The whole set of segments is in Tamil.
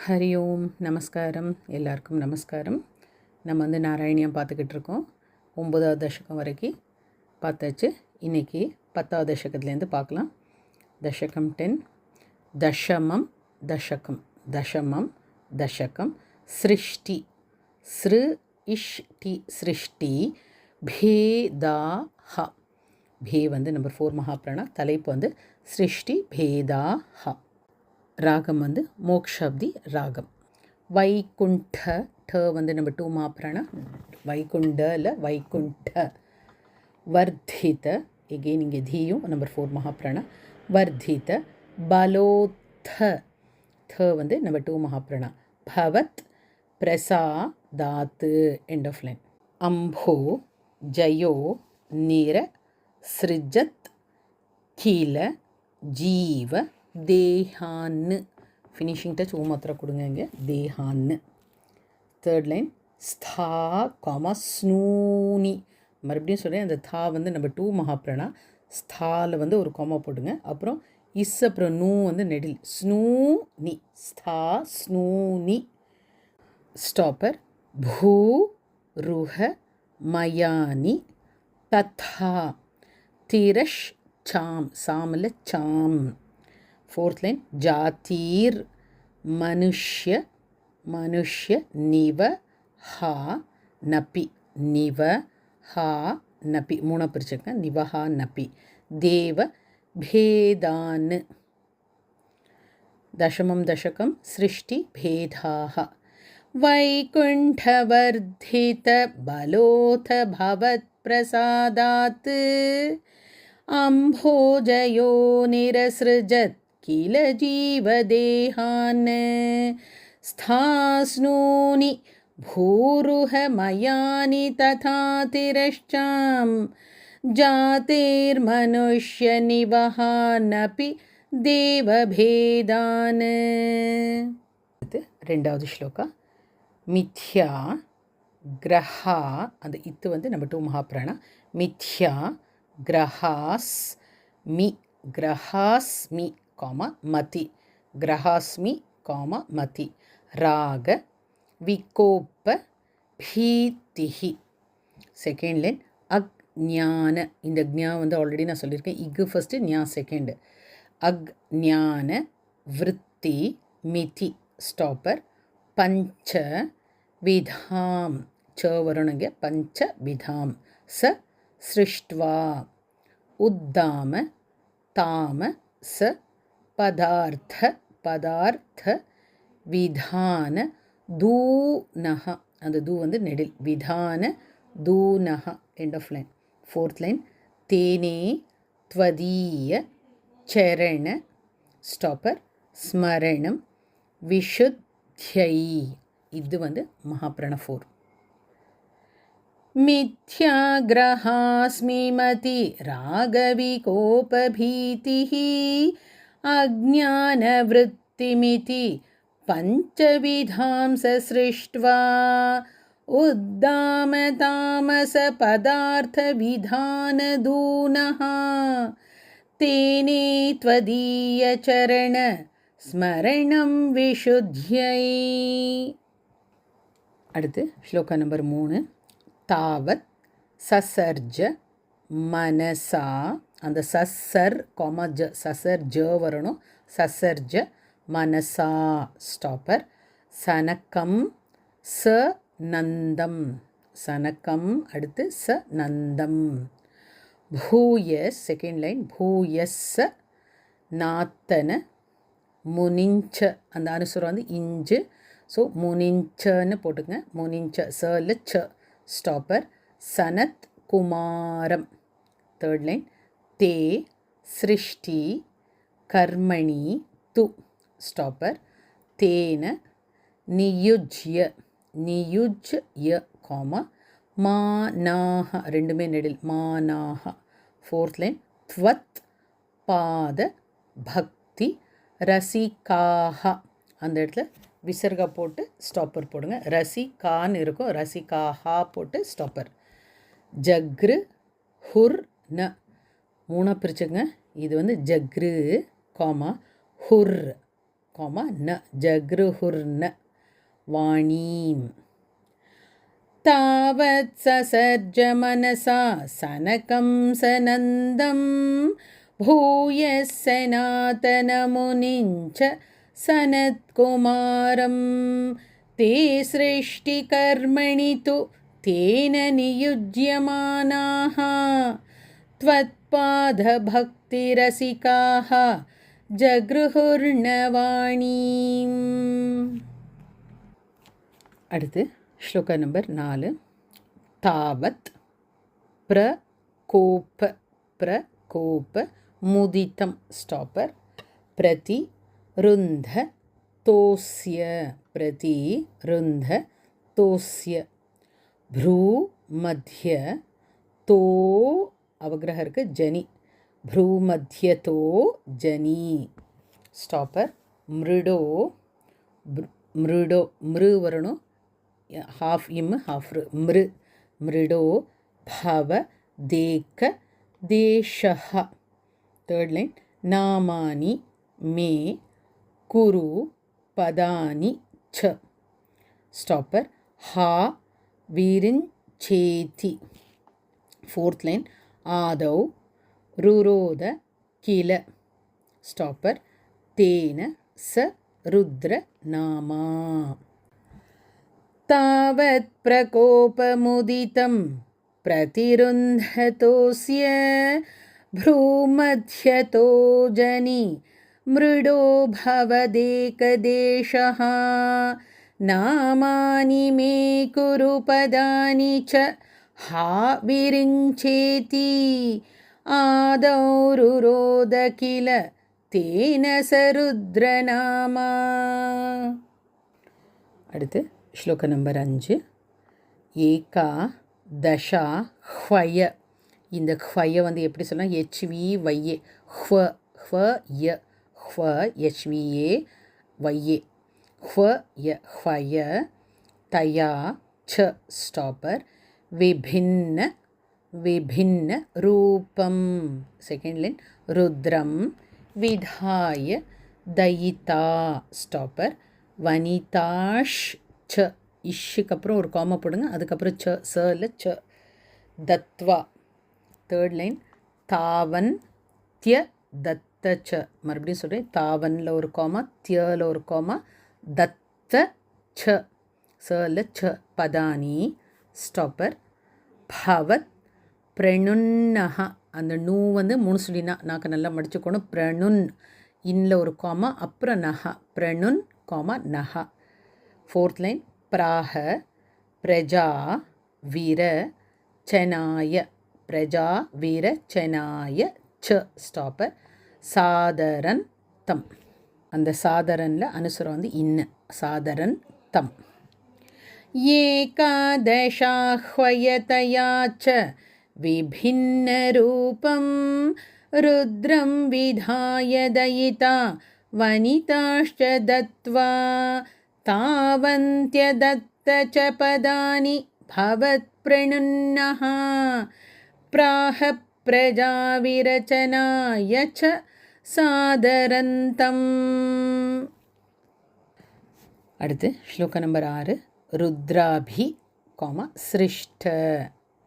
ஹரி ஓம் நமஸ்காரம். எல்லாருக்கும் நமஸ்காரம். நம்ம நாராயணியம் பார்த்துக்கிட்டு இருக்கோம். 9வது தசகம் வரைக்கும் பார்த்தாச்சு. இன்றைக்கி 10வது தசகத்துலேருந்து பார்க்கலாம். தசகம் 10. தசமம் தசகம் தசமம் தசகம் சிருஷ்டி ஸ்ரு இஷ்டி சிருஷ்டி பேதாஹ. பே நம்பர் 4 மகாபிராணா. தலைப்பு சிருஷ்டி பேதாஹ. ராகம் மோக்ஷப்தி ராகம். வைகுண்ட ட நம்பர் 2 மகாபிராணா. வைகுண்ட இல்லை வைகுண்ட. வர்தித எகெயின் இங்கே தீயும் நம்பர் 4 மகாபிராணா. வர்தித பலோத்த த நம்பர் 2 மகாபிராணா. பவத் பிரசாதாத்து எண்ட் ஆஃப் லைன். அம்போ ஜயோ நிர சிருஜத் கீல ஜீவ தேஹான்னு. ஃபினிஷிங் டச் மாத்திரை கொடுங்க இங்கே. தேஹான்னு. தேர்ட் லைன் ஸ்தா காமா ஸ்னூனி. மறுபடியும் சொல்கிறேன், அந்த தா நம்பர் 2 மகாபிராணா. ஸ்தாவில் ஒரு காமா போட்டுங்க. அப்புறம் இஸ் அப்புறம் நூ நெடில். ஸ்னூனி ஸ்தா ஸ்னூனி. ஸ்டாப்பர் பூ ருஹ மயானி ததா திரஷ் சாம். சாமில் சாம். ஃபோர்த் லைன் ஜாத்தீர் மனுஷ்ய மனுஷ்ய நிவ ஹா நபி. நிவ ஹா நபி. 3 பிரிச்சுக்க. நிவஹா நபி. தேவ பேதான்னு. தசமம் தசகம் சிருஷ்டி பேதாஹ. வைகுண்டவர்தித பலோத பவத் பிரசாதாத் அம்போஜயோ நிரஸ்ருஜத் கில ஜீவதேஹான் ஸ்தாஸ்னூனி பூருஹ மயானி ததா திரஷ்சாம் ஜாதேர் மனுஷ்ய நிவஹானபி தேவபேதான். இது 2வது ஸ்லோகா. மித்யா கிரஹா. அந்த இத்து நம்பர் 2 மகாபிராணா. மித்யா கிரஹாஸ்மி. கிரஹாஸ்மி காமா மதி. கிரஹாஸ்மி காமா மதி. ராக விகோப்ப பீதிஹி. Second line அக்ஞான. இந்த ஞா ஆல்ரெடி நான் சொல்லியிருக்கேன். இக்கு ஃபஸ்ட்டு, ஞா செகண்டு. அக்ஞான விருத்தி மிதி. ஸ்டாப்பர் பஞ்ச விதாம். ச வரணுங்க. பஞ்ச விதாம். ச சிருஷ்ட்வா உத்தாம தாம ச பதார்த்த பதார்த்த விதான தூனஹ. அந்த தூ நெடில். விதான தூனஹ end of line. Fourth line தேனே த்வதீய சரண. ஸ்டாப்பர் ஸ்மரணம் விஷுத்யை. இது மகாபிராண 4. மித்யாக்ரஹாஸ்மி மதி ராகவிகோபபீதிஹ அஜ்ஞானவ்ருத்திமிதி பஞ்சவிதாம் சஸ்ருஷ்ட்வா உத்தாம தாமச பதார்த்த விதான தூனஹ தேனே த்வதீய சரண ஸ்மரணம் விஷுத்யை. அடுத்து ஸ்லோகா நம்பர் 3. தாவத் சசர்ஜ மனசா. அந்த சசர் காமா ஜ. சசர் ஜ வரணும். சசர்ஜ மனசா. ஸ்டாப்பர் சனக்கம் ச நந்தம். சனக்கம் அடுத்து ச நந்தம். பூயஸ் செகண்ட் லைன். பூயஸ் நாத்தன முனிஞ்ச. அந்த அனுசுரம் இஞ்சு. ஸோ முனிஞ்சன்னு போட்டுங்க. முனிஞ்ச சல ச. ஸ்டாப்பர் சனத் குமாரம். தேர்ட் லைன் தே சிருஷ்டி கர்மணி து. ஸ்டாப்பர் தேன நியுஜ்ய. நியுஜ்ய காமா மானாஹ. ரெண்டுமே நெடில். மானாஹ. ஃபோர்த் லைன் த்வத் பாத பக்தி ரசிகாஹ. அந்த இடத்துல விசர்கா போட்டு ஸ்டாப்பர் போடுங்க. ரசிகான்னு இருக்கும். ரசிகாஹா போட்டு ஸ்டாப்பர். ஜக்ரு ஹுர் ந. 3 பிரிச்சுங்க. இது ஜக்ரு காமா ஹுர் न जगृहुर्न वाणीं तावत् ससर्ज मनसा सनकं सनन्दं भूयः सनातनमुनिञ्च सनत्कुमारं ते सृष्टिकर्मणि तु तेन नियुज्यमानाः त्वत्पादभक्तिरसिकाः जगृहुर्नवाणीम्. அடுத்து ஸ்லோகா நம்பர் 4. தாவத் பிரகோப முதிதம் ஸ்டாப்பர் பிரதி ருந்த தோஸ்ய ப்ரூ மத்திய தோ அவகிரகம் இருக்கு ஜனி ப்ரூ மத்திய தோ ஜனி ஸ்டாப்பர் மிருடோ மிரு வரணும் half im half mrido bhava deka deshaha. Third line namani me kuru padani cha stopper ha virincheti. Fourth line adau ruroda kila stopper tena sa rudra nama. तावत् प्रकोपमुदितं प्रतिरुन्धतोऽस्य भ्रूमध्यतो जनि मृडो भवदेकदेशः नामानि मे कुरु पदानि च हा विरिञ्चेति आदौ रुरोद किल तेन स रुद्रनामा. அடுத்து ஸ்லோக நம்பர் 5. ஏகா தஷா ஹ்வய. இந்த ஹ்வய வந்து எப்படி சொல்லலாம்? HVYA ஹ்வய HVA YA ஹ்வய தயா ச ஸ்டாப்பர் விபின்ன ரூபம். செகண்ட் லைன் ருத்ரம் விதாய தயிதா ஸ்டாப்பர் வனிதாஷ் ச இஷ்ஷுக்கு அப்புறம் ஒரு காமா போடுங்க, அதுக்கப்புறம் ச ச இல்லை ச தத்வா. தேர்ட் லைன் தாவன் திய தத்த ச. மறுபடியும் சொல்கிறேன், தாவனில் ஒரு காமா, தியல ஒரு காமா, தத்த ச ச இல்லை ச பதானி ஸ்டாப்பர் பவத் பிரணுன்னஹா. அந்த நூ வந்து 3 சுழினா நாக்கு நல்லா மடிச்சுக்கணும். பிரணுன் இன்னில் ஒரு காமா, அப்புறம் நஹா பிரணுன் காமா நஹா. ஃபோர்த் லைன் பிராக பிரஜா வீர செனாய ச ஸ்டாப்பர் சாதரன் தம். அந்த சாதரனில் அனுசுரம் வந்து இன்ன சாதரன் தம். ஏகாதசாஹ்வயதயா ச விபின்னரூபம் ருத்ரம் விதாய தயிதா வனிதாஷ்ச தத்வா तावन्त्यदत्त च पदानि भवत्प्रणुन्नः प्राह प्रजाविरचनाय च सादरन्तम्. அடுத்து ஸ்லோக நம்பர் 6. ருத்ராபி சிருஷ்ட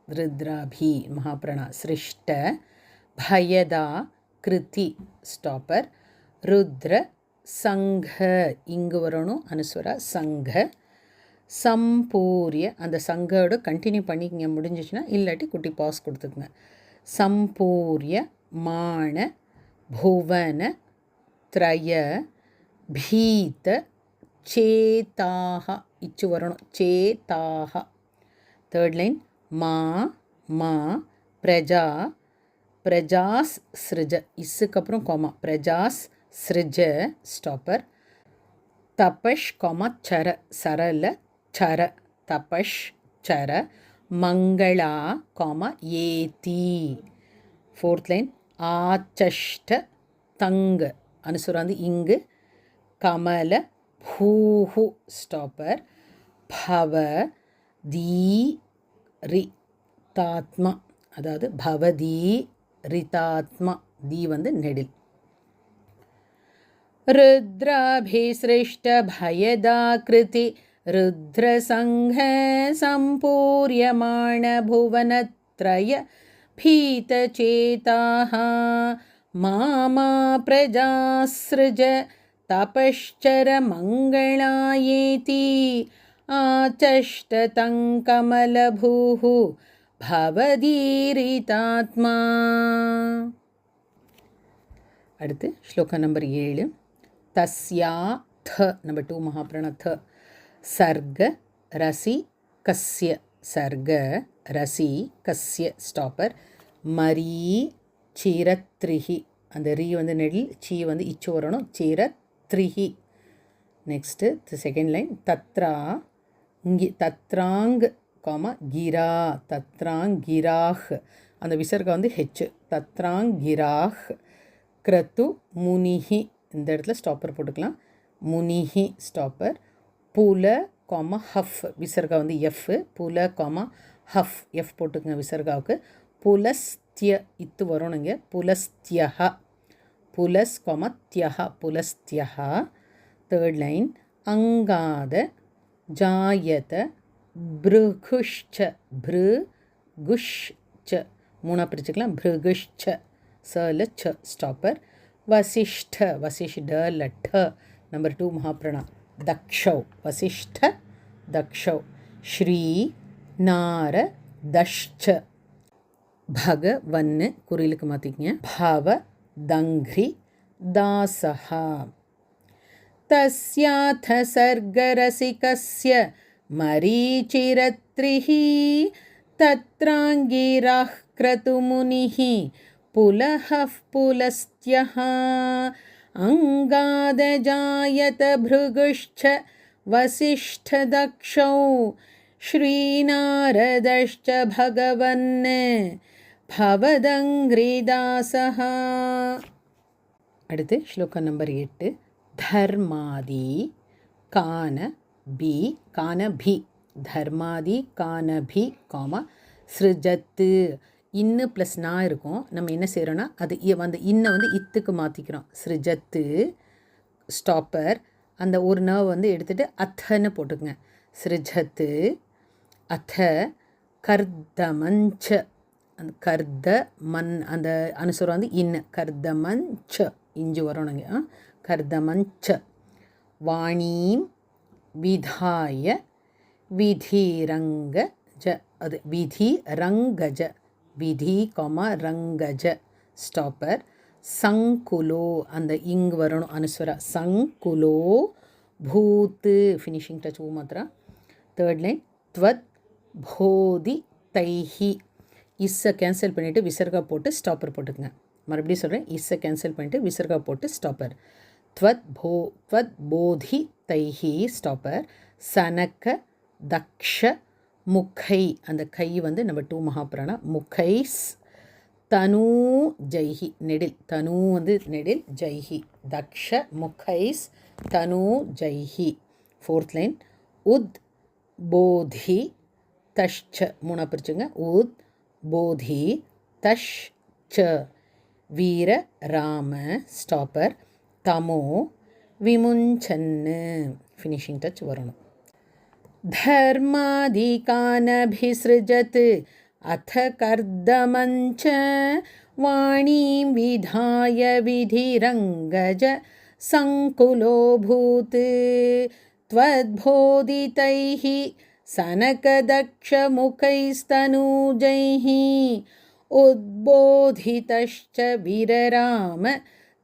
ருத்ராபி மகாபிரணா சிருஷ்ட பயதா கிருதி ஸ்டாப்பர் ருத்ர சங்க இங்கு வரணும் அனுஸ்வரா சங்க சம்பூரிய. அந்த சங்கோட கண்டினியூ பண்ணிக்கங்க முடிஞ்சிச்சுன்னா, இல்லாட்டி குட்டி பாஸ் கொடுத்துக்குங்க. சம்பூரிய மான புவன த்ரய பீத சேதாக இச்சு வரணும் சேதாக. தேர்ட் லைன் மா பிரஜாஸ் ஸ்ருஜ இஸ்ஸுக்கு அப்புறம் கோமா பிரஜாஸ் ஸ்ருஜ ஸ்டாப்பர் தபஷ் சர சரல சர தபஷ் சர மங்களா ஏதி. ஃபோர்த் லைன் ஆச்சஷ்ட தங்க அனுசுராந்தி இங்கு கமல பூஹு ஸ்டாப்பர் பவ தீ ரிதாத்மா, அதாவது பவதீ ரிதாத்மா, தீ வந்து நெடில். रुद्राभिसृष्टभयदाकृति रुद्रसङ्घ सम्पूर्यमाण भुवनत्रय भीतचेताः मामा प्रजासृज तपश्चरमङ्गलायेति आचष्टतं कमलभूः भवदीरितात्मा. அடுத்து ஸ்லோகா நம்பர் 7. தஸ்யா த நம்பர் 2 மகாபிரண த சர்க ரசி கஸ்ய சர்க ரசி கஸ்ய ஸ்டாப்பர் மரீ சிரத்ரிஹி அந்த ரீ வந்து நெடில் சீ வந்து இச்சு வரணும் சிரத்ரிஹி. நெக்ஸ்ட்டு செகண்ட் லைன் தத்ரா தத்ராங் காமா கிரா தத்ராங்கிராஹ் அந்த விசர்கா வந்து ஹெச் தத்ராங்கிராஹ் க்ரத்து முனிஹி இந்த இடத்துல ஸ்டாப்பர் போட்டுக்கலாம் முனிஹி ஸ்டாப்பர் புல காமா ஹஃப் விசர்கா வந்து எஃப் புல காமா ஹஃப் எஃப் போட்டுக்கங்க விசர்காவுக்கு புலஸ்திய இத்து வரணுங்க புலஸ்தியஹா புலஸ் காமா தியஹா புலஸ்தியஹா. தேர்ட் லைன் அங்காத ஜாயத பிருகுஷ்ச பிருகுஷ்ச மூணா பிரிச்சுக்கலாம் பிருகுஷ்ச சல ச ஸ்டாப்பர் வசிஷ்ட வசிஷ்ட லட்ட நம்பர் 2 மகாபிரணா தக்ஷவ் வசிஷ்ட தக்ஷவ் ஸ்ரீ நார தஷ்ச பகவன்னு குறிலுக்கு மாற்றிக்கங்க பவ தங்க்ரி தாசஹா. தஸ்யாத சர்கரசிகஸ்ய மரீச்சிரத்ரிஹி தத்ராங்கிராஹ் க்ரதுமுனிஹி புலஹஃப் புலஸ்த்யஹ அங்காதஜாயத பிருகுஷ்ச வசிஷ்டதக்ஷௌ ஸ்ரீநாரதஷ்ச பகவன் பவதங்கிரிதாசஹ. அடுத்து ஸ்லோகா நம்பர் 8. தர்மாதி கான பி தர்மாதி கான பி காமா ஸ்ருஜத்து இன்னு ப்ளஸ் நா இருக்கும். நம்ம என்ன செய்கிறோன்னா அது வந்து இன்னை வந்து இத்துக்கு மாற்றிக்கிறோம் ஸ்ருஜத்து ஸ்டாப்பர் அந்த ஒரு நர்வ் வந்து எடுத்துகிட்டு அத்தன்னு போட்டுக்குங்க ஸ்ருஜத்து அத்த கர்தமஞ்ச அந்த கர்த மண் அந்த அனுசரம் வந்து இன்னு கர்தமஞ்ச இஞ்சு வரணுங்க கர்தமஞ்ச வாணீம் விதாய விதிரங்கஜ அது விதிரங்கஜ விதி காமா ரங்கஜ ஸ்டாப்பர் சங்குலோ அந்த இங்கு வரணும் அனுஸ்வரா சங்குலோ பூத்து ஃபினிஷிங் டச் ஊ மாத்திரா. தேர்ட் லைன் த்வத் போதி தைஹி இஸ்ஸை கேன்சல் பண்ணிவிட்டு விசர்கா போட்டு ஸ்டாப்பர் போட்டுக்குங்க. மறுபடியும் சொல்கிறேன் இஸ்ஸை கேன்சல் பண்ணிவிட்டு விசர்கா போட்டு ஸ்டாப்பர் த்வத் போதி தைஹி ஸ்டாப்பர் சனக தக்ஷ முக்கை அந்த கை வந்து நம்ம 2 மகாபிராணா முக்கைஸ் தனு ஜெய்ஹி நெடில் தனு வந்து நெடில் ஜெய்ஹி தக்ஷ முக்கைஸ் தனு ஜெய்ஹி. ஃபோர்த் லைன் உத் போதி தஷ்ச மூணா பிரிச்சுங்க உத் போதி தஷ்ச வீர ராம ஸ்டாப்பர் தமோ விமுஞ்சன்னு ஃபினிஷிங் டச் வரணும். धर्मादिकानभिसृजत् अथ कर्दमञ्च वाणीं विधाय विधिरङ्गज सङ्कुलोऽभूत् त्वद्बोधितैः सनकदक्षमुखैस्तनूजैः उद्बोधितश्च विरराम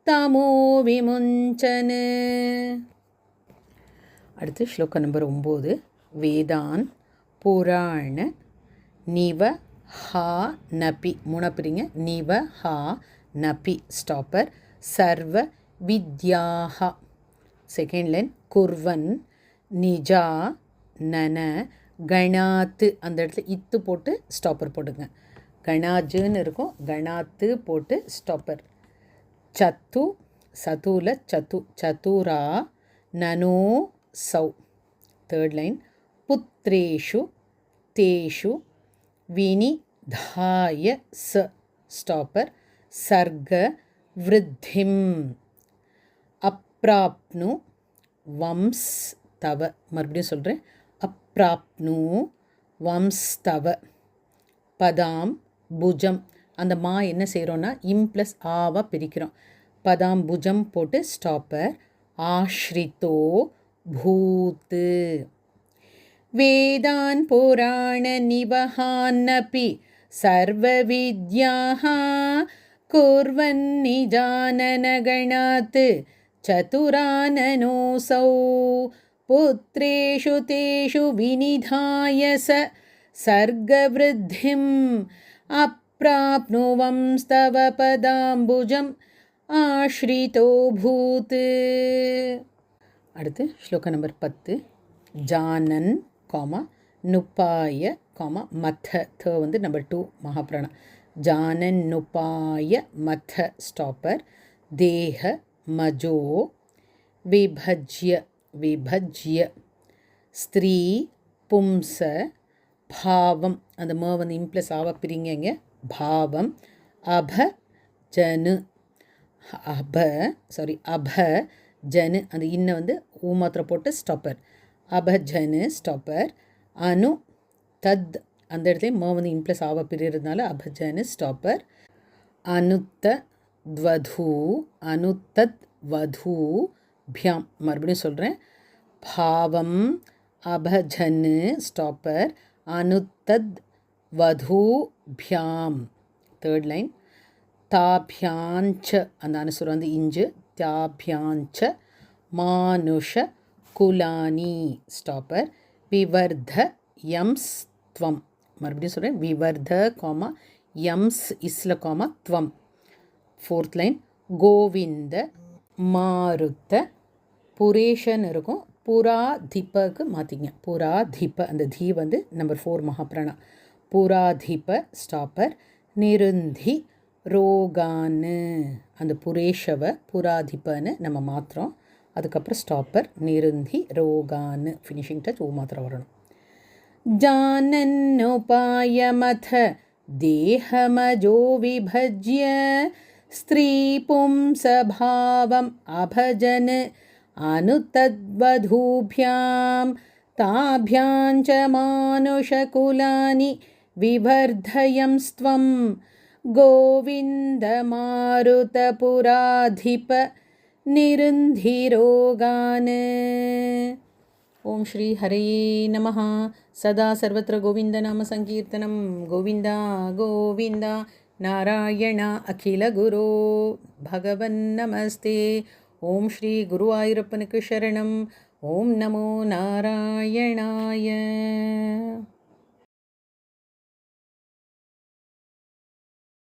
तमो विमुञ्चन्. அடுத்து ஸ்லோகா நம்பர் 9. வேதான் புராண நிவ ஹா நபி மூணா பிரிங்க நிவ ஹா நபி ஸ்டாப்பர் சர்வ வித்யாஹா. செகண்ட் லைன் குர்வன் நிஜா நன கணாத்து அந்த இடத்துல இத்து போட்டு ஸ்டாப்பர் போடுங்க கணாஜுன்னு இருக்கும் கணாத்து போட்டு ஸ்டாப்பர் சத்து சதுல சத்து சதுரா நனோ சௌ. தேர்ட் லைன் புத்ரேஷு தேஷு வினிதாய ச ஸ்டாப்பர் சர்க விருத்திம் அப்ராப்னு வம்ஸ் தவ. மறுபடியும் சொல்கிறேன், அப்ராப்னு வம்ஸ் தவ பதாம் புஜம். அந்த மா என்ன செய்கிறோன்னா இம் ப்ளஸ் ஆவாக பிரிக்கிறோம். பதாம் புஜம் போட்டு ஸ்டாப்பர். ஆஷ்ரித்தோ பூத்து. வேதான் புராண நிவஹான்னபி சர்வவித்யாः குர்வன் நிஜானனகணாத் சதுரானனோசௌ புத்ரேஷு தேஷு வினிதாய சர்கவ்ருத்திம் அப்ராப்னுவம்ஸ்தவ பதாம்புஜம் ஆஷ்ரிதோ பூத். அடுத்து ஸ்லோகம் நம்பர் 10. ஜானன் காமா நுப்பாய காமா மத்த. வந்து நம்பர் 2 மகாபிராணா. ஜானன் நுப்பாய மத்த ஸ்டாப்பர். தேஹ மஜோ விபஜ்ய விபஜ்ய. ஸ்திரீ பும்ச பாவம். அந்த ம வந்து இம்ப்ளஸ் ஆவ பிரிங்க. பாவம். அப ஜனு அப ஜனு. அந்த இன்ன வந்து ஊ மாத்திரை போட்டு ஸ்டாப்பர். அபஜனு ஸ்டாப்பர். அனு தத். அந்த இடத்துல ம வந்து இம்ப்ளஸ் ஆவ பிரியறதுனால அபஜனு ஸ்டாப்பர். அனுத்த வது அனுத்தத் வது பியாம். மறுபடியும் சொல்கிறேன், பாவம் அபஜனு ஸ்டாப்பர். அனுத்தத் வது பியாம். Third line. தாபியாஞ்ச. அந்த அனுசுரம் வந்து இஞ்சு. தாபியாஞ்ச மானுஷ குலானி ஸ்டாப்பர். விவர்த யம்ஸ் த்வம். மறுபடியும் சொல்கிறேன், விவர்த காமா யம்ஸ் இஸ்ல காமா த்வம். Fourth line. கோவிந்த மாருத்த புரேஷன் இருக்கும், புராதிபக்கு மாற்றிங்க. புராதிப. அந்த தி வந்து நம்பர் 4 மகாபிராணா. புராதிப ஸ்டாப்பர். நிருந்தி ரோகானு. அந்த புரேஷவ புராதிபன்னு நம்ம மாத்திரம். அதுக்கப்புறம் ஸ்டாப்பர். நிருந்தி ரோகானு. ஃபினிஷிங் டச் ஓ மாத்திரம் வரணும். ஜானன்னுபாயமத தேஹமஜோ விபஜ்ய ஸ்திரீ பும்சபாவம் அபஜன் அனுதத்வதூபியாம் தாபியாஞ்ச மானுஷகுலானி விவர்தயம்ஸ்த்வம் கோவிந்த மாருத புராதிப நிருந்திரோகான். ஓம் ஸ்ரீ ஹரயே நமः. சதா சர்வத்திர கோவிந்த நாம சங்கீர்த்தனம். கோவிந்தா கோவிந்தா. நாராயண அகில குரு பகவன் நமஸ்தே. ஓம் ஸ்ரீ குருவாயூரப்பனுக்கு சரணம். ஓம் நமோ நாராயணாய.